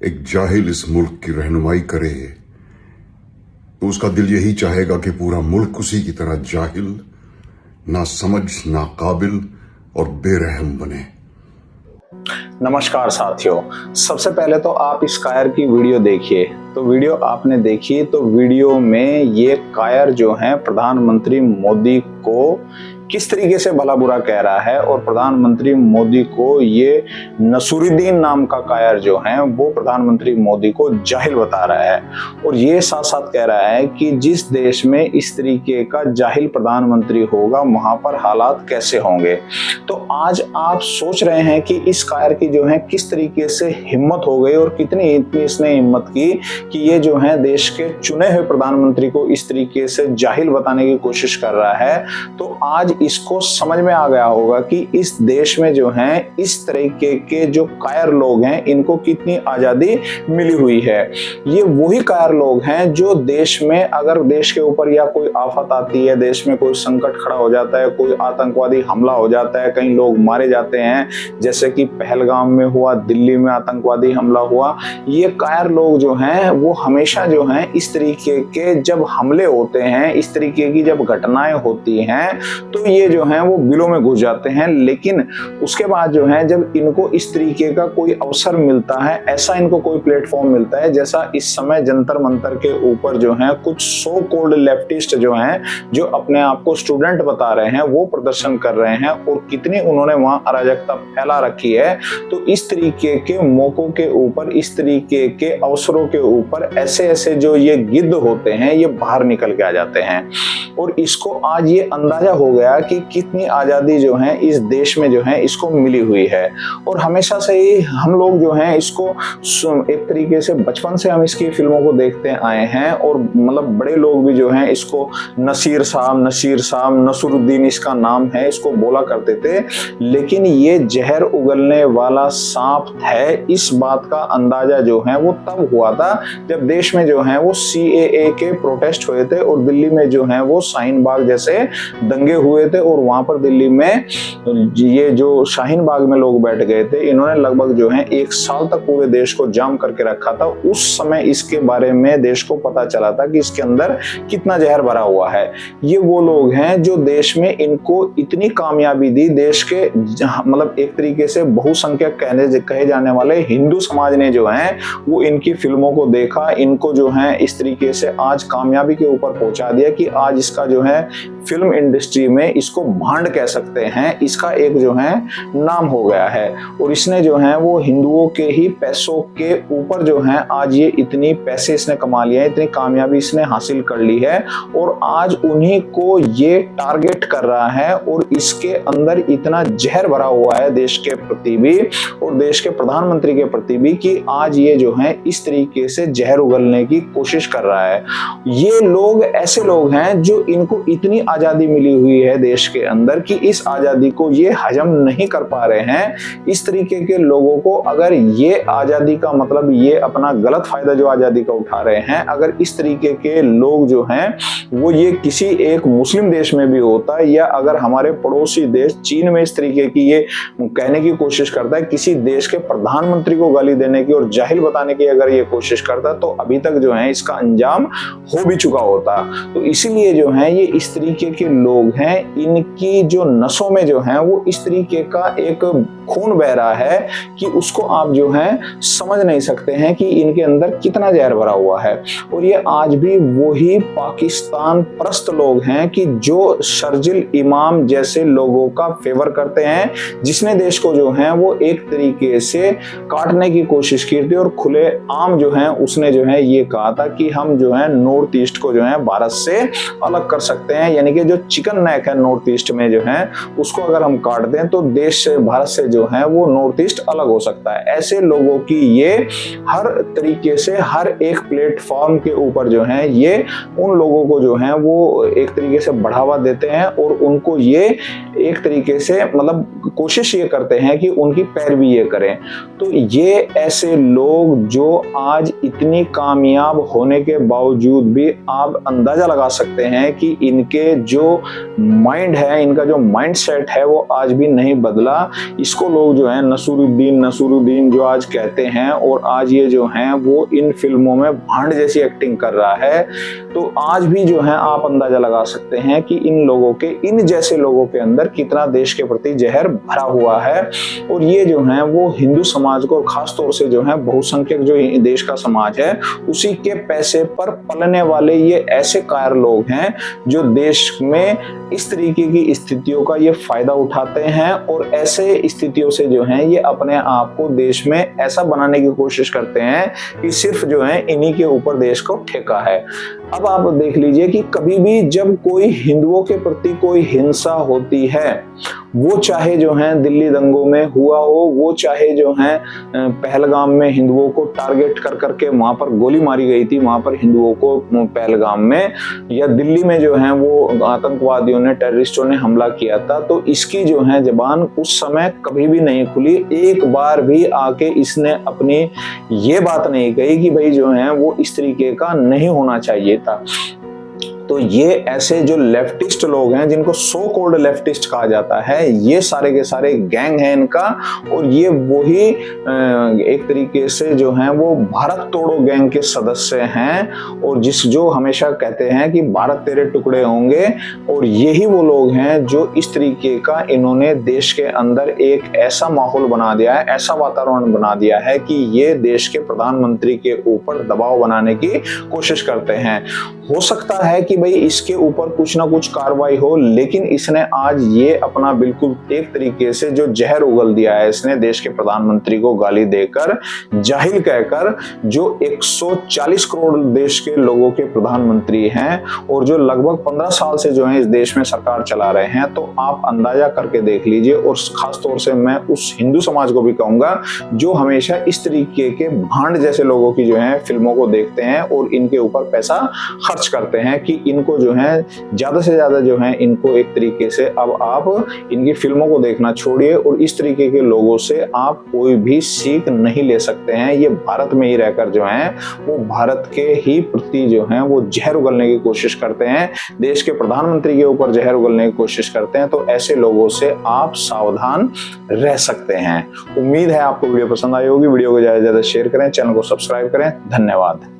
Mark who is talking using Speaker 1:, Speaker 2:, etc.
Speaker 1: एक जाहिल इस मुल्क की रहनुमाई करे तो उसका दिल यही चाहेगा कि पूरा मुल्क उसी की तरह जाहिल, ना समझ, ना काबिल और बेरहम बने।
Speaker 2: नमस्कार साथियों, सबसे पहले तो आप इस कायर की वीडियो देखिए। तो वीडियो आपने देखी तो वीडियो में ये कायर जो है प्रधानमंत्री मोदी को किस तरीके से भला बुरा कह रहा है और प्रधानमंत्री मोदी को ये नसूरुद्दीन नाम का कायर जो है वो प्रधानमंत्री मोदी को जाहिल बता रहा है। और ये साथ साथ कह रहा है कि जिस देश में इस तरीके का जाहिल प्रधानमंत्री होगा वहां पर हालात कैसे होंगे। तो आज आप सोच रहे हैं कि इस कायर की जो है किस तरीके से हिम्मत हो गई और कितनी इतनी इसने हिम्मत की कि ये जो है देश के चुने हुए प्रधानमंत्री को इस तरीके से जाहिल बताने की कोशिश कर रहा है। तो आज इसको समझ में आ गया होगा कि इस देश में जो है इस तरीके के जो कायर लोग हैं इनको कितनी आजादी मिली हुई है। ये वही कायर लोग हैं जो देश में अगर देश के ऊपर या कोई आफत आती है, देश में कोई संकट खड़ा हो जाता है, कोई आतंकवादी हमला हो जाता है, कई लोग मारे जाते हैं, जैसे कि पहलगाम में हुआ, दिल्ली में आतंकवादी हमला हुआ, ये कायर लोग जो हैं वो हमेशा जो हैं इस तरीके के जब हमले होते हैं, इस तरीके की जब घटनाएं होती हैं तो ये जो हैं वो बिलों में घुस जाते हैं। लेकिन उसके बाद जो है जब इनको इस तरीके का कोई अवसर मिलता है, ऐसा इनको कोई प्लेटफॉर्म मिलता है, जैसा इस समय जंतर मंतर के ऊपर जो है कुछ सो कॉल्ड लेफ्टिस्ट जो हैं जो अपने आप को स्टूडेंट बता रहे हैं वो प्रदर्शन कर रहे हैं और कितनी उन्होंने वहां अराजकता फैला रखी है। तो इस तरीके के मौकों के ऊपर, इस तरीके के अवसरों के ऊपर ऐसे ऐसे जो ये गिद्ध होते हैं ये बाहर निकल के आ जाते हैं। और इसको आज ये अंदाजा हो गया कि कितनी आजादी जो है इस देश में जो है इसको मिली हुई है। और हमेशा से ही हम लोग जो हैं इसको एक तरीके से बचपन से हम इसकी फिल्मों को देखते आए हैं और मतलब बड़े लोग भी जो हैं इसको नसीर साहब, नसूरुद्दीन इसका नाम है, इसको बोला करते थे। लेकिन ये जहर उगलने वाला सांप है, इस बात का अंदाजा जो है वो तब हुआ था जब देश में जो है वो CAA के प्रोटेस्ट हुए थे और दिल्ली में जो है वो शाहीन बाग जैसे दंगे हुए थे। और वहां पर दिल्ली में ये जो शाहीन बाग में लोग बैठ गए थे, इन्होंने लगभग जो है 1 साल तक पूरे देश को जाम करके रखा था। उस समय इसके बारे में देश को पता चला था कि इसके अंदर कितना जहर भरा हुआ है। ये वो लोग हैं जो देश में इनको इतनी कामयाबी दी, देश के मतलब एक तरीके से बहुसंख्यक कहे जाने वाले हिंदू समाज ने जो है वो इनकी फिल्मों को देखा, इनको जो है इस तरीके से आज कामयाबी के ऊपर पहुंचा दिया कि आज इसका जो है फिल्म इंडस्ट्री में इसको भांड कह सकते हैं, इसका एक जो है नाम हो गया है। और इसने जो है वो हिंदुओं के ही पैसों के ऊपर जो है आज ये इतनी पैसे इसने कमा लिया है, इतनी कामयाबी इसने हासिल कर ली है और आज उन्हीं को ये टारगेट कर रहा है। और इसके अंदर इतना जहर भरा हुआ है देश के प्रति भी और देश के प्रधानमंत्री के प्रति भी कि आज ये जो है इस तरीके से जहर उगलने की कोशिश कर रहा है। ये लोग ऐसे लोग हैं जो इनको इतनी आजादी मिली हुई है देश के अंदर कि इस आजादी को ये हजम नहीं कर पा रहे हैं। इस तरीके के लोगों को अगर ये आजादी का मतलब ये अपना गलत फायदा जो आजादी का उठा रहे हैं, अगर इस तरीके के लोग जो हैं वो ये किसी एक मुस्लिम देश में भी होता है या अगर हमारे पड़ोसी देश चीन में इस तरीके की ये कहने की कोशिश करता है, किसी देश के प्रधानमंत्री को गाली देने की और जाहिल बताने की अगर ये कोशिश करता तो अभी तक जो है इसका अंजाम हो भी चुका होता। तो इसीलिए जो है ये इस तरीके के लोग हैं, इनकी जो नसों में जो है वो इस तरीके का एक खून बह रहा है कि उसको आप जो है समझ नहीं सकते हैं कि इनके अंदर कितना जहर भरा हुआ है। और ये आज भी वही पाकिस्तान परस्त लोग हैं कि जो शर्जिल इमाम जैसे लोगों का फेवर करते हैं, जिसने देश को जो है वो एक तरीके से काटने की कोशिश की थी और खुले आम जो है उसने जो है ये कहा था कि हम जो है नॉर्थ ईस्ट को जो है भारत से अलग कर सकते हैं, यानी कि जो चिकन नेक है नॉर्थ ईस्ट में जो है उसको अगर हम काट दें तो देश से, भारत से जो है वो नॉर्थ ईस्ट अलग हो सकता है। ऐसे लोगों की ये हर तरीके से हर एक प्लेटफॉर्म के ऊपर जो है ये उन लोगों को जो है वो एक तरीके से बढ़ावा देते हैं और उनको ये एक तरीके से मतलब कोशिश ये करते हैं कि उनकी पैरवी ये करें। तो ये ऐसे लोग जो आज इतनी कामयाब होने के बावजूद भी आप अंदाजा लगा सकते हैं कि इनके जो माइंड है, इनका जो माइंड सेट है वो आज भी नहीं बदला। इसको लाखों लोग जो हैं नसूरुद्दीन जो आज कहते हैं, और आज ये जो हैं वो इन फिल्मों में भांड जैसी एक्टिंग कर रहा है। तो आज भी जो है आप अंदाजा लगा सकते हैं कि इन जैसे लोगों के अंदर कितना देश के प्रति जहर भरा हुआ है। और ये जो है वो हिंदू समाज को, खास तौर से जो है बहुसंख्यक जो देश का समाज है, उसी के पैसे पर पलने वाले ये ऐसे कायर लोग हैं जो देश में इस तरीके की स्थितियों का ये फायदा उठाते हैं, और ऐसे स्थितियों से जो है ये अपने आप को देश में ऐसा बनाने की कोशिश करते हैं कि सिर्फ जो है इन्हीं के ऊपर देश को ठेका है। अब आप देख लीजिए कि कभी भी जब कोई हिंदुओं के प्रति कोई हिंसा होती है, वो चाहे जो है दिल्ली दंगों में हुआ हो, वो चाहे जो है पहलगाम में हिंदुओं को टारगेट कर करके वहां पर गोली मारी गई थी, वहां पर हिंदुओं को पहलगाम में, या दिल्ली में जो है वो आतंकवादियों ने, टेररिस्टों ने हमला किया था, तो इसकी जो है जबान उस समय कभी भी नहीं खुली। एक बार भी आके इसने अपनी ये बात नहीं कही कि भाई जो है वो इस तरीके का नहीं होना चाहिए था। तो ये ऐसे जो लेफ्टिस्ट लोग हैं, जिनको सो कॉल्ड लेफ्टिस्ट कहा जाता है, ये सारे के सारे गैंग है इनका, और ये वही एक तरीके से जो है वो भारत तोड़ो गैंग के सदस्य हैं, और जो हमेशा कहते हैं कि भारत तेरे टुकड़े होंगे। और यही वो लोग हैं जो इस तरीके का इन्होंने देश के अंदर एक ऐसा माहौल बना दिया है, ऐसा वातावरण बना दिया है कि ये देश के प्रधानमंत्री के ऊपर दबाव बनाने की कोशिश करते हैं। हो सकता है कि भाई इसके ऊपर कुछ ना कुछ कार्रवाई हो, लेकिन इसने आज ये अपना बिल्कुल एक तरीके से जो जहर उगल दिया है, इसने देश के प्रधानमंत्री को गाली देकर, जाहिल कहकर, जो 140 करोड़ देश के लोगों के प्रधानमंत्री हैं और जो लगभग 15 साल से जो है इस देश में सरकार चला रहे हैं। तो आप अंदाजा करके देख लीजिए। और खास तौर से मैं उस हिंदू समाज को भी कहूंगा जो हमेशा इस तरीके के भांड जैसे लोगों की जो है फिल्मों को देखते हैं और इनके ऊपर पैसा खर्च करते हैं कि इनको जो है ज्यादा से ज्यादा जो है इनको एक तरीके से, अब आप इनकी फिल्मों को देखना छोड़िए और इस तरीके के लोगों से आप कोई भी सीख नहीं ले सकते हैं। ये भारत में ही रहकर जो है वो भारत के ही प्रति जो है वो जहर उगलने की कोशिश करते हैं, देश के प्रधानमंत्री के ऊपर जहर उगलने की कोशिश करते हैं। तो ऐसे लोगों से आप सावधान रह सकते हैं। उम्मीद है आपको वीडियो पसंद आई होगी। वीडियो को ज्यादा से ज्यादा शेयर करें, चैनल को सब्सक्राइब करें। धन्यवाद।